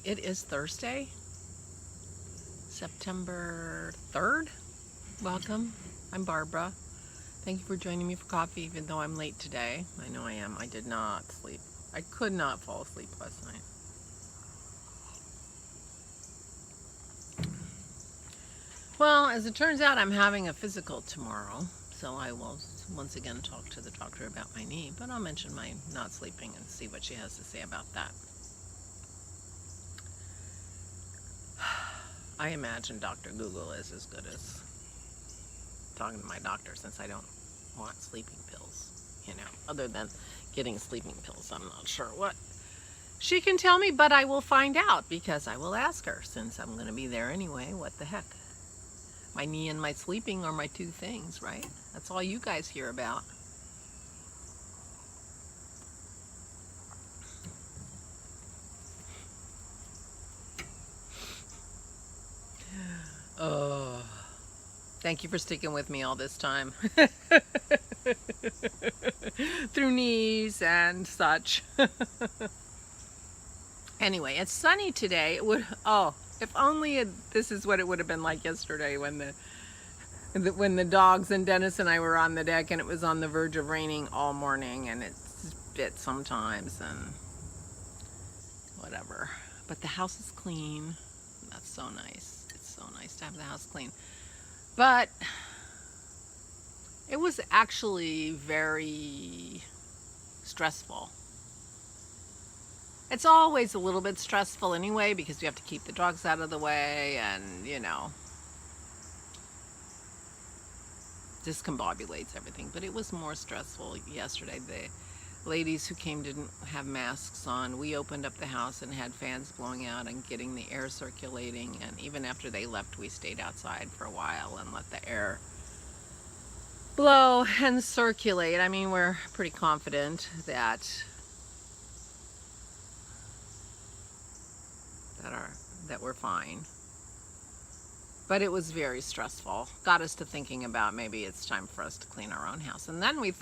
It is Thursday, September 3rd. Welcome. I'm Barbara. Thank you for joining me for coffee, even though I'm late today. I know I am. I did not sleep. I could not fall asleep last night. Well, as it turns out, I'm having a physical tomorrow, so I will once again talk to the doctor about my knee, but I'll mention my not sleeping and see what she has to say about that. I imagine Dr. Google is as good as talking to my doctor, since I don't want sleeping pills, other than getting sleeping pills. I'm not sure what she can tell me, but I will find out, because I will ask her, since I'm going to be there anyway. What the heck? My knee and my sleeping are my two things, right? That's all you guys hear about. Oh, thank you for sticking with me all this time. Through knees and such. Anyway, it's sunny today. It would, if only this is what it would have been like yesterday when the dogs and Dennis and I were on the deck, and it was on the verge of raining all morning, and it bit sometimes and whatever. But the house is clean. That's so nice. It's so nice to have the house clean. But it was actually very stressful. It's always a little bit stressful anyway, because you have to keep the dogs out of the way, and discombobulates everything. But it was more stressful yesterday. The ladies who came didn't have masks on. We opened up the house and had fans blowing out and getting the air circulating, and even after they left, we stayed outside for a while and let the air blow and circulate. I mean, we're pretty confident that we're fine. But it was very stressful. Got us to thinking about maybe it's time for us to clean our own house. And then we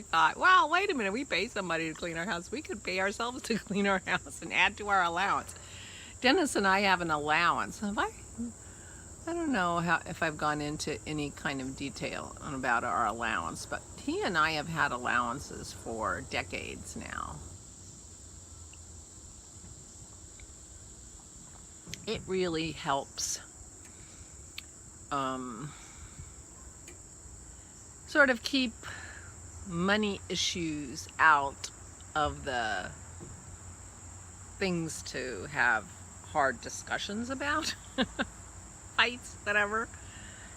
thought, well, wait a minute, we pay somebody to clean our house. We could pay ourselves to clean our house and add to our allowance. Dennis and I have an allowance. I don't know if I've gone into any kind of detail about our allowance, but he and I have had allowances for decades now. It really helps sort of keep money issues out of the things to have hard discussions about. Fights, whatever.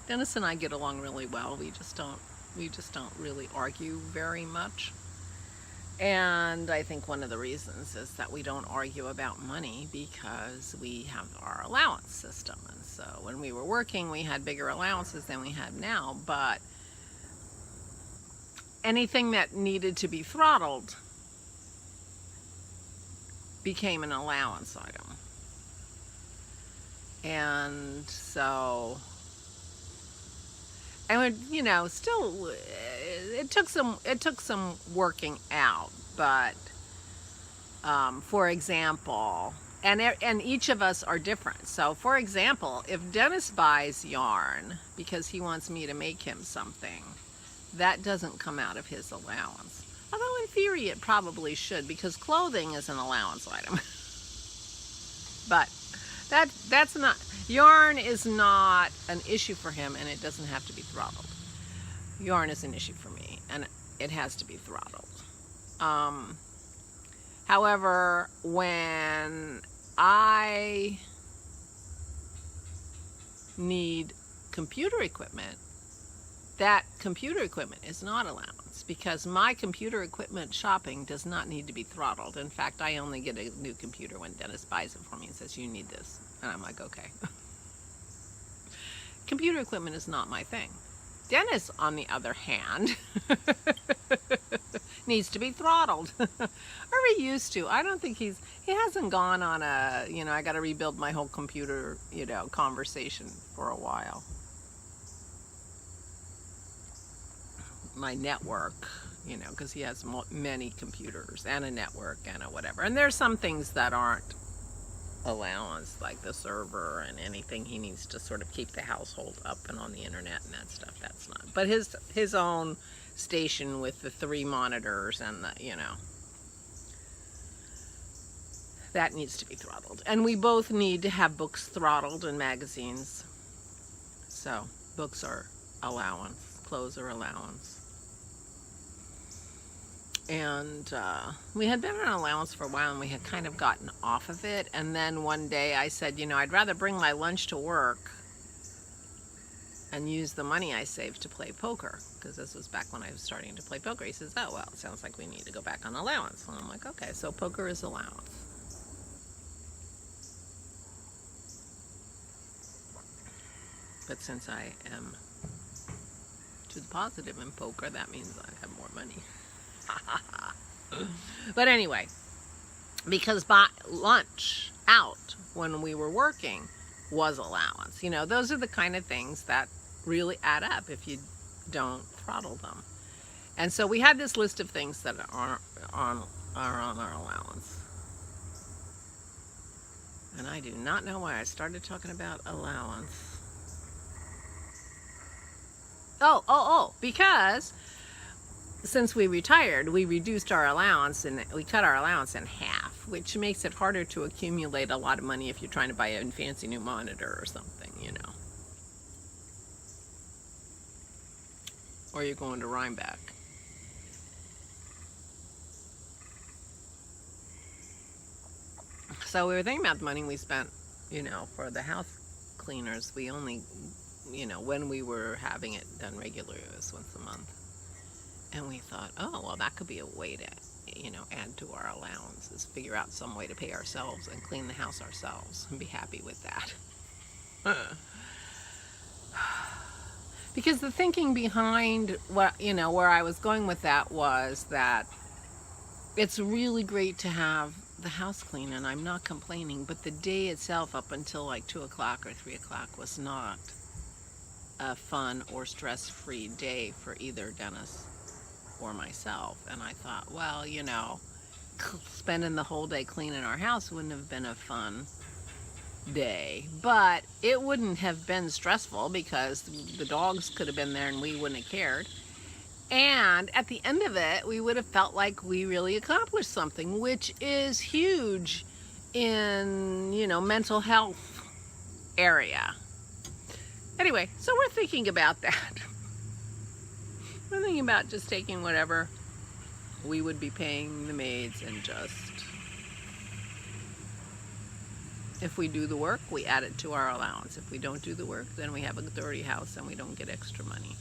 Dennis and I get along really well. We just don't really argue very much. And I think one of the reasons is that we don't argue about money, because we have our allowance system. And so when we were working, we had bigger allowances than we have now, but anything that needed to be throttled became an allowance item. And so, and still, it took some working out. But for example, and each of us are different. So for example, if Dennis buys yarn because he wants me to make him something, that doesn't come out of his allowance. Although in theory it probably should, because clothing is an allowance item. But that's not, yarn is not an issue for him, and it doesn't have to be throttled. Yarn is an issue for me, and it has to be throttled. However, when I need computer equipment, that computer equipment is not allowance, because my computer equipment shopping does not need to be throttled. In fact, I only get a new computer when Dennis buys it for me and says, you need this. And I'm like, okay. Computer equipment is not my thing. Dennis, on the other hand, needs to be throttled. Or he used to. I don't think he hasn't gone on a, I got to rebuild my whole computer, conversation for a while. My network, because he has many computers and a network and a whatever. And there's some things that aren't allowance, like the server and anything he needs to sort of keep the household up and on the internet and that stuff. That's not. But his own station with the 3 monitors and the, you know, that needs to be throttled. And we both need to have books throttled and magazines. So books are allowance, clothes are allowance. And we had been on allowance for a while, and we had kind of gotten off of it. And then one day I said, you know, I'd rather bring my lunch to work and use the money I saved to play poker, because this was back when I was starting to play poker. He says, oh, well, it sounds like we need to go back on allowance. And I'm like, okay, so poker is allowance. But since I am to the positive in poker, that means I have more money. But anyway, because lunch out when we were working was allowance. You know, those are the kind of things that really add up if you don't throttle them. And so we had this list of things that are on our allowance. And I do not know why I started talking about allowance. Oh, because since we retired, we reduced our allowance and we cut our allowance in half, which makes it harder to accumulate a lot of money if you're trying to buy a fancy new monitor or something, you know. Or you're going to Rhinebeck. So we were thinking about the money we spent, you know, for the house cleaners. We only, you know, when we were having it done regularly, it was once a month. And we thought, oh, well, that could be a way to, you know, add to our allowances, figure out some way to pay ourselves and clean the house ourselves and be happy with that. Because the thinking behind what, you know, where I was going with that was that it's really great to have the house clean, and I'm not complaining, but the day itself up until like 2 o'clock or 3 o'clock was not a fun or stress-free day for either Dennis or myself. And I thought, well, you know, spending the whole day cleaning our house wouldn't have been a fun day, but it wouldn't have been stressful because the dogs could have been there and we wouldn't have cared. And at the end of it, we would have felt like we really accomplished something, which is huge in, you know, mental health area. Anyway, so we're thinking about that. We're thinking about just taking whatever we would be paying the maids and just, if we do the work, we add it to our allowance. If we don't do the work, then we have a dirty house and we don't get extra money.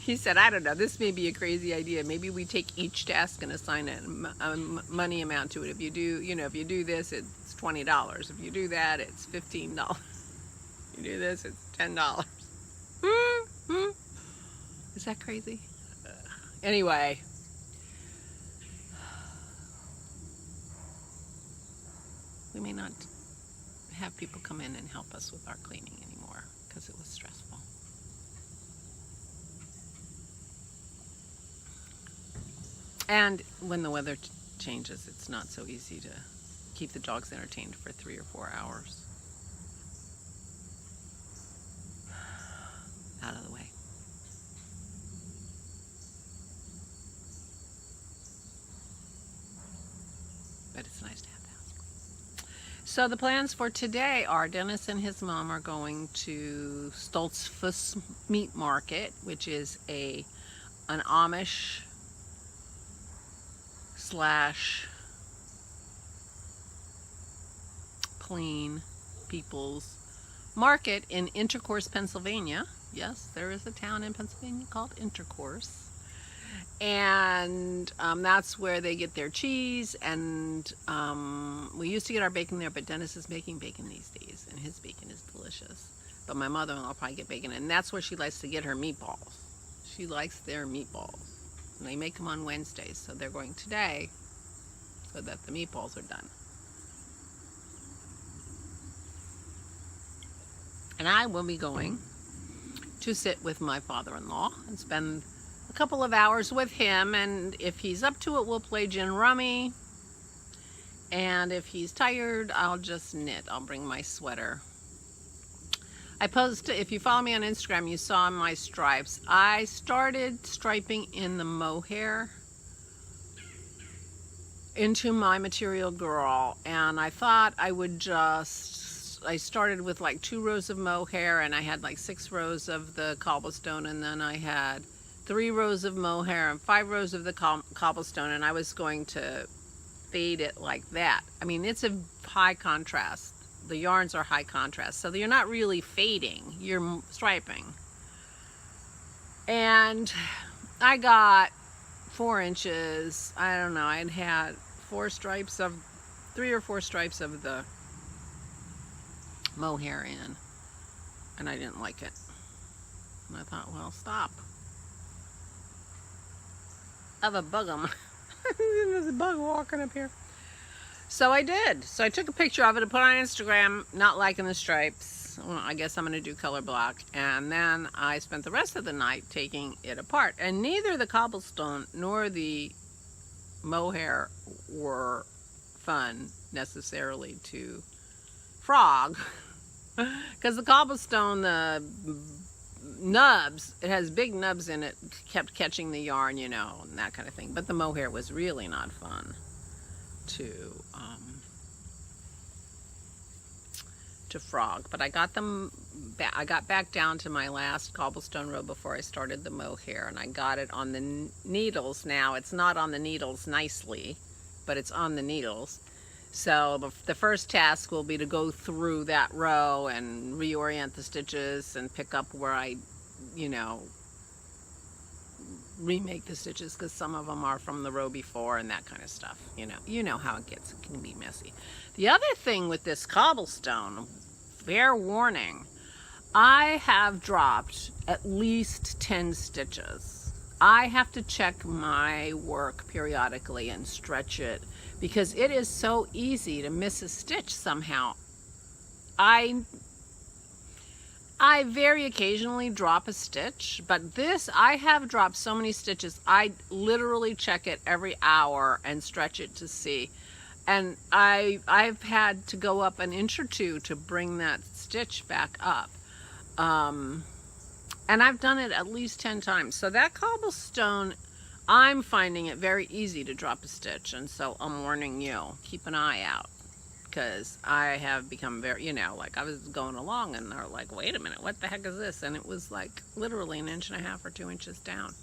He said, I don't know, this may be a crazy idea. Maybe we take each task and assign a money amount to it. If you do, you know, if you do this, it's $20. If you do that, it's $15. If you do this, it's $10. Is that crazy? Anyway. We may not have people come in and help us with our cleaning anymore because it was stressful. And when the weather changes, it's not so easy to keep the dogs entertained for 3 or 4 hours. Out of the way. But it's nice to have the house clean. So the plans for today are Dennis and his mom are going to Stoltzfus Meat Market, which is an Amish / clean people's market in Intercourse, Pennsylvania. Yes, there is a town in Pennsylvania called Intercourse. And that's where they get their cheese. And we used to get our bacon there, but Dennis is making bacon these days, and his bacon is delicious. But my mother-in-law will probably get bacon, and that's where she likes to get her meatballs. She likes their meatballs. And they make them on Wednesdays, so they're going today so that the meatballs are done. And I will be going to sit with my father-in-law and spend a couple of hours with him, and if he's up to it, we'll play gin rummy And if he's tired, I'll just knit. I'll bring my sweater. I posted, if you follow me on Instagram, you saw my stripes. I started striping in the mohair into my Material Girl, and I thought I would just, I started with like 2 rows of mohair, and I had like 6 rows of the cobblestone, and then I had 3 rows of mohair and 5 rows of the cobblestone, and I was going to fade it like that. I mean, it's a high contrast. The yarns are high contrast, so you're not really fading, you're striping. And I got 4 inches, I don't know, I'd had 3 or 4 stripes of the mohair in, and I didn't like it. And I thought, well, stop. I have a bug on my, there's a bug walking up here. So I did. So I took a picture of it and put it on Instagram, not liking the stripes. Well, I guess I'm going to do color block. And then I spent the rest of the night taking it apart. And neither the cobblestone nor the mohair were fun necessarily to frog. Because the cobblestone, the nubs, it has big nubs in it, kept catching the yarn, you know, and that kind of thing. But the mohair was really not fun to frog. But I got them back. I got back down to my last cobblestone row before I started the mohair, and I got it on the needles. Now it's not on the needles nicely, but it's on the needles. So the first task will be to go through that row and reorient the stitches and pick up where I, you know, remake the stitches, because some of them are from the row before and that kind of stuff. You know how it gets. It can be messy. The other thing with this cobblestone, fair warning, I have dropped at least 10 stitches. I have to check my work periodically and stretch it, because it is so easy to miss a stitch somehow. I very occasionally drop a stitch, but this, I have dropped so many stitches, I literally check it every hour and stretch it to see. And I've had to go up an inch or 2 to bring that stitch back up. And I've done it at least 10 times. So that cobblestone, I'm finding it very easy to drop a stitch, and so I'm warning you, keep an eye out, because I have become very, you know, like I was going along and they're like, wait a minute, what the heck is this? And it was like literally 1.5 inches or 2 inches down.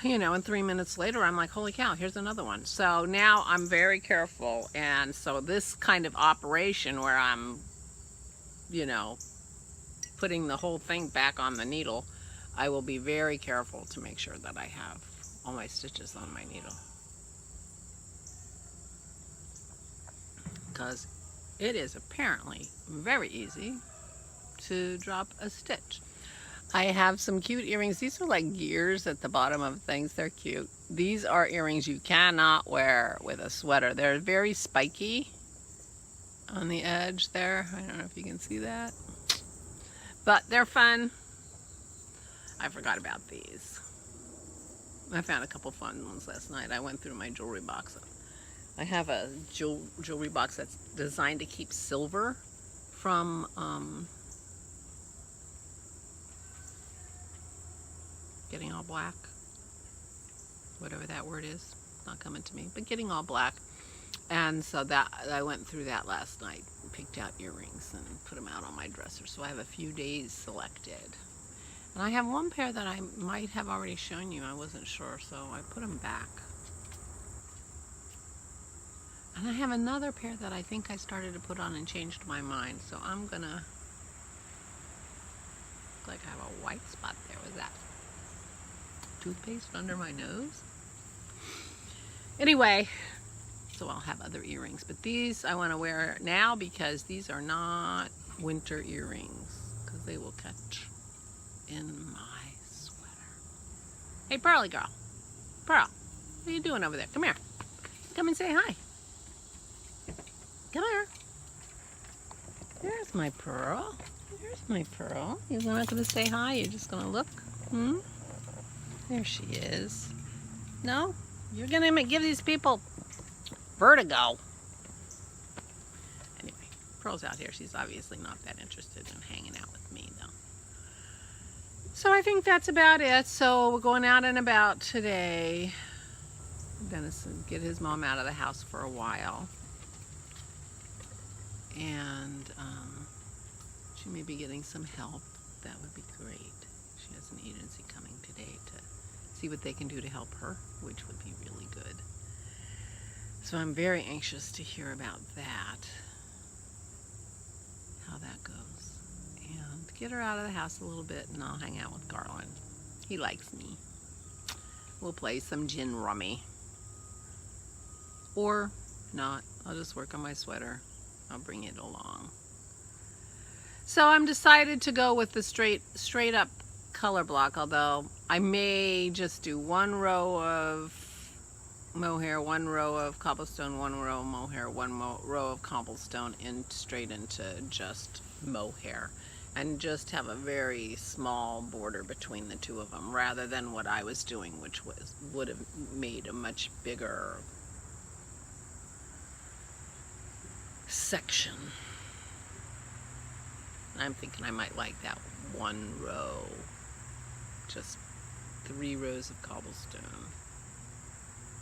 You know, and 3 minutes later, I'm like, holy cow, here's another one. So now I'm very careful, and so this kind of operation where I'm, you know, putting the whole thing back on the needle, I will be very careful to make sure that I have all my stitches on my needle, because it is apparently very easy to drop a stitch. I have some cute earrings. These are like gears at the bottom of things. They're cute. These are earrings you cannot wear with a sweater. They're very spiky on the edge there. I don't know if you can see that, but they're fun. I forgot about these. I found a couple fun ones last night. I went through my jewelry box. I have a jewelry box that's designed to keep silver from getting all black. Whatever that word is, not coming to me, but getting all black. And so that I went through that last night, picked out earrings and put them out on my dresser. So I have a few days selected. And I have one pair that I might have already shown you. I wasn't sure, so I put them back. And I have another pair that I think I started to put on and changed my mind. So I'm gonna, look like I have a white spot there. Was that toothpaste under my nose? Anyway, so I'll have other earrings. But these I want to wear now because these are not winter earrings, because they will catch in my sweater. Hey, Pearly girl. Pearl, what are you doing over there? Come here. Come and say hi. Come here. There's my Pearl. There's my Pearl. You're not going to say hi? You're just going to look? There she is. No? You're going to give these people Vertigo. Anyway, Pearl's out here. She's obviously not that interested in hanging out with me, though. So I think that's about it. So we're going out and about today. Dennis will get his mom out of the house for a while. And she may be getting some help. That would be great. She has an agency coming today to see what they can do to help her, which would be really good. So I'm very anxious to hear about that, how that goes. And get her out of the house a little bit, and I'll hang out with Garland. He likes me. We'll play some gin rummy. Or not. I'll just work on my sweater. I'll bring it along. So I'm decided to go with the straight up color block, although I may just do one row of mohair, one row of cobblestone, one row of mohair, one row of cobblestone, and straight into just mohair, and just have a very small border between the two of them, rather than what I was doing, which would have made a much bigger section. I'm thinking I might like that one row, just 3 rows of cobblestone.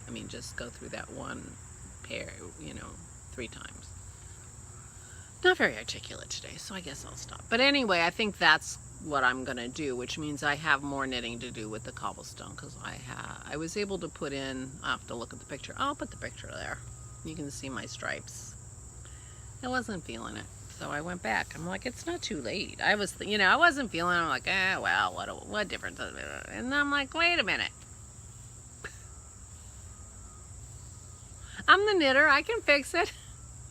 I mean, just go through that one pair, you know, 3 times. Not very articulate today, so I guess I'll stop. But anyway, I think that's what I'm gonna do, which means I have more knitting to do with the cobblestone, because I was able to put in, I'll have to look at the picture. I'll put the picture there. You can see my stripes. I wasn't feeling it, so I went back. I'm like, it's not too late. I was, you know, I wasn't feeling it. I'm like, well, what difference does it make? And I'm like, wait a minute. I'm the knitter. I can fix it.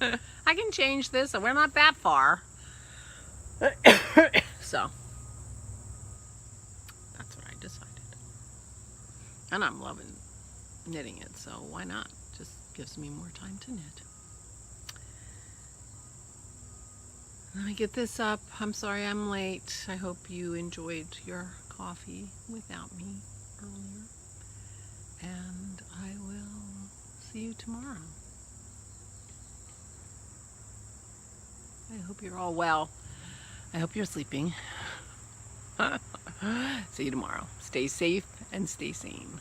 I can change this, and we're not that far. So that's what I decided. And I'm loving knitting it, so why not? Just gives me more time to knit. Let me get this up. I'm sorry I'm late. I hope you enjoyed your coffee without me earlier. And I will see you tomorrow. I hope you're all well. I hope you're sleeping. See you tomorrow. Stay safe and stay sane.